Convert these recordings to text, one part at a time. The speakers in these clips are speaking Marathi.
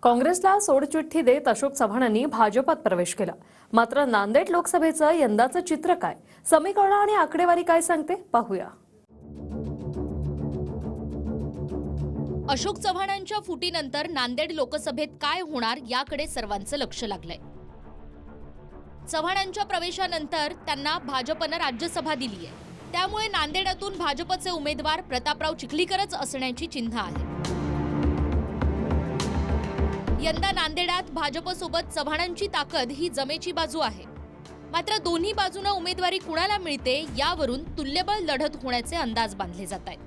काँग्रेसला सोडचिठ्ठी देत अशोक चव्हाणांनी भाजपात प्रवेश केला। मात्र नांदेड लोकसभेचं यंदाचं चित्र काय, समीकरण आणि आकडेवारी काय सांगते पाहूया। अशोक चव्हाणांच्या फुटीनंतर नांदेड लोकसभेत काय होणार याकडे सर्वांचं लक्ष लागलंय। चव्हाणांच्या प्रवेशानंतर त्यांना भाजपनं राज्यसभा दिली आहे, त्यामुळे नांदेडातून भाजपचे उमेदवार प्रतापराव चिखलीकरच असण्याची चिन्ह आहे। यंदा नांदेडात भाजपसोबत चव्हाणांची ताकद ही जमेची बाजू आहे। मात्र दोन्ही बाजूंना उमेदवारी कुणाला मिळते यावरून तुल्यबळ लढत होण्याचे अंदाज बांधले जात आहेत।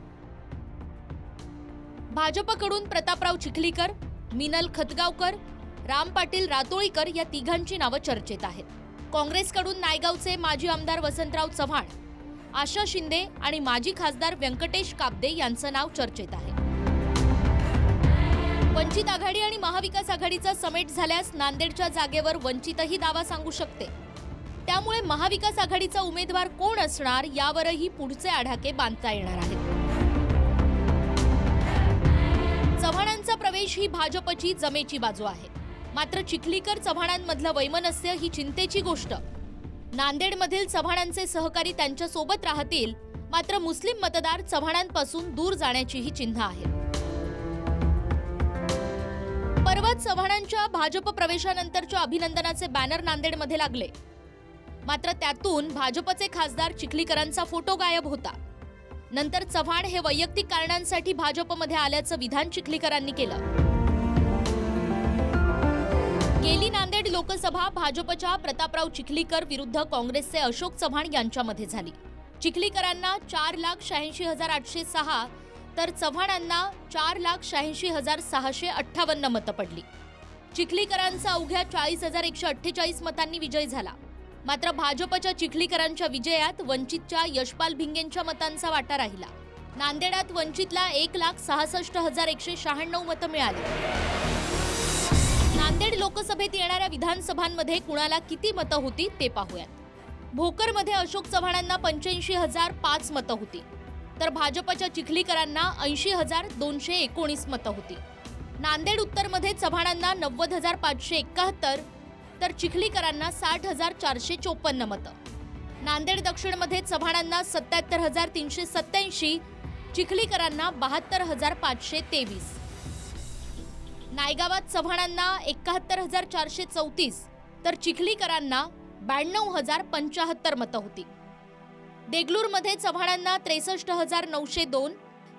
भाजपकडून प्रतापराव चिखलीकर, मिनल खतगावकर, राम पाटील रातोळीकर या तिघांची नावं चर्चेत आहेत। काँग्रेसकडून नायगावचे माजी आमदार वसंतराव चव्हाण, आशा शिंदे आणि माजी खासदार व्यंकटेश काब्दे यांचं नाव चर्चेत आहे। वंचित आघाडी आणि महाविकास आघाडीचा समेट झाल्यास नांदेडच्या जागेवर वंचितही दावा सांगू शकते, त्यामुळे महाविकास आघाडीचा उमेदवार कोण असणार यावरही पुढचे आढाके बांधता येणार आहेत। चव्हाणांचा प्रवेश ही भाजपची जमेची बाजू आहे। मात्र चिखलीकर चव्हाणांमधलं वैमनस्य ही चिंतेची गोष्ट। नांदेडमधील चव्हाणांचे सहकारी त्यांच्यासोबत राहतील, मात्र मुस्लिम मतदार चव्हाणांपासून दूर जाण्याचीही चिन्ह आहे। परवाच चव्हाणांच्या भाजप प्रवेशानंतरच्या अभिनंदनाचे बॅनर नांदेडमध्ये लागले, मात्र त्यातून भाजपचे खासदार चिखलीकरांचा फोटो गायब होता। नंतर चव्हाण हे वैयक्तिक कारणांसाठी भाजपमध्ये आल्याचं विधान चिखलीकरांनी केलं। गेली नांदेड लोकसभा भाजपच्या प्रतापराव चिखलीकर विरुद्ध काँग्रेसचे अशोक चव्हाण यांच्यामध्ये झाली। चिखलीकरांना 4,86,806 तर चव्हाणांना 4,86,658 मतं पडली। चिखलीकरांचा अवघ्या 40,148 मतांनी विजय झाला। मात्र भाजपच्या चिखलीकरांच्या विजयात वंचितच्या यशपाल भिंगेंच्या मतांचा वाटा राहिला। नांदेडात वंचितला 1,66,196 मतं मिळाली। नांदेड लोकसभेत येणाऱ्या विधानसभांमध्ये कुणाला किती मतं होती ते पाहूयात। भोकरमध्ये अशोक चव्हाणांना 85,005 मतं होती, तर भाजपच्या चिखलीकरांना 80,219 मतं होती। नांदेड उत्तरमध्ये चव्हाणांना 90,571 तर चिखलीकरांना 60,454 मतं। नांदेड दक्षिणमध्ये चव्हाणांना 77,387, चिखलीकरांना 72,523। नायगावात चव्हाणांना 71,434 तर चिखलीकरांना 92,075 मतं होती। देगलूरमध्ये चव्हाणांना 63,902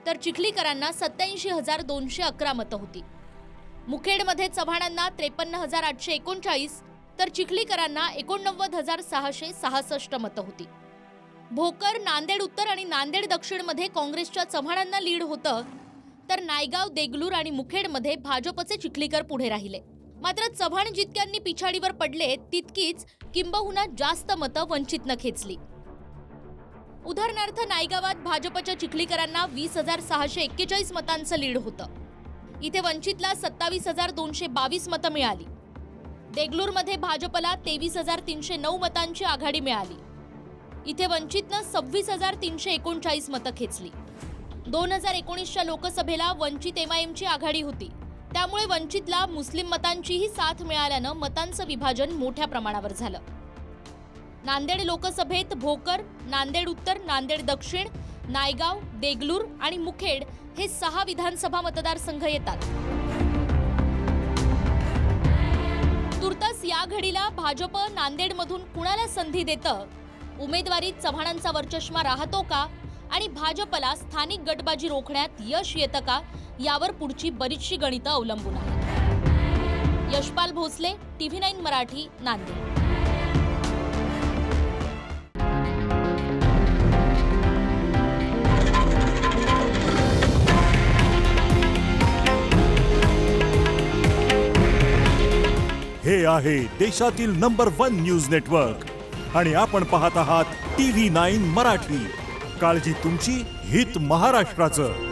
तर चिखलीकरांना 87,211 मतं होती। मुखेडमध्ये चव्हाणांना 53,839 तर चिखलीकरांना 89,666 मतं होती। भोकर, नांदेड उत्तर आणि नांदेड दक्षिणमध्ये काँग्रेसच्या चव्हाणांना लीड होतं, तर नायगाव, देगलूर आणि मुखेडमध्ये भाजपचे चिखलीकर पुढे राहिले। मात्र चव्हाण जितक्यांनी पिछाडीवर पडले तितकीच किंबहुना जास्त मतं वंचितनं खेचली। उदाहरणार्थ नायगावात भाजपच्या चिखलीकरांना 20,641 मतांचं लीड होतं। इथे वंचितला 27,222 मतं मिळाली। देगलूरमध्ये भाजपला 23,309 मतांची आघाडी मिळाली। इथे वंचितनं 26,339 मतं खेचली। 2019च्या लोकसभेला वंचित एमआयएमची आघाडी होती, त्यामुळे वंचितला मुस्लिम मतांचीही साथ मिळाल्यानं मतांचं विभाजन मोठ्या प्रमाणावर झालं। नांदेड लोकसभेत भोकर, नांदेड उत्तर, नांदेड दक्षिण, नायगाव, देगलूर आणि मुखेड हे 6 विधानसभा मतदारसंघ येतात। तुर्तास या घडीला भाजप नांदेडमधून कुणाला संधी देतं, उमेदवारीत चव्हाणांचा वर्चस्व राहतो का आणि भाजपला स्थानिक गटबाजी रोखण्यात यश येतं का यावर पुढची बरीचशी गणितं अवलंबून आहेत। यशपाल भोसले, TV9 मराठी, नांदेड। हे आहे देशातील नंबर 1 न्यूज नेटवर्क आणि आपण पाहत आहात TV9 मराठी। काळजी तुमची, हित महाराष्ट्राचं।